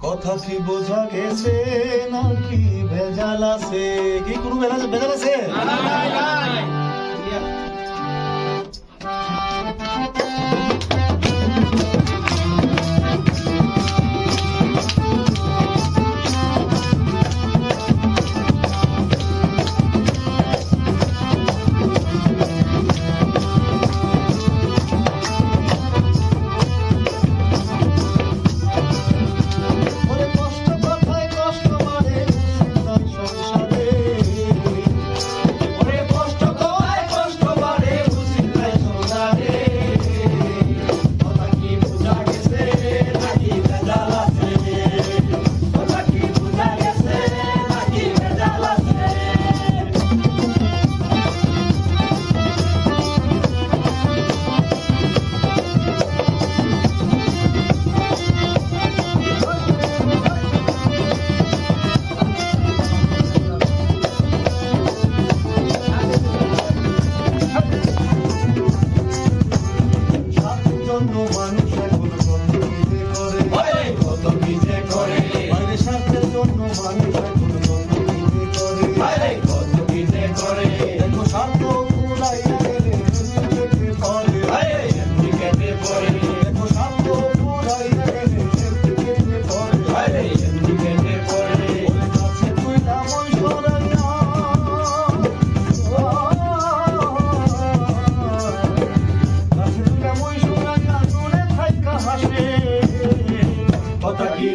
কথা কি বোঝা গেছে নাকি ভেজাল আছে? কি কোনো ভেজাল আছে? মানুষ এখন কত কি যে করে, বাইরে স্বার্থের জন্য মানুষ এখন কত কি যে করে, দেখো স্বার্থ পুরাইয়া গেলে কেটে পড়ে, কেটে পড়ে, দেখো স্বার্থ পুরাইয়া গেলে কেটে পড়ে, কেটে পড়ে, কাছে তুই নামই সরাইয়া কথা কি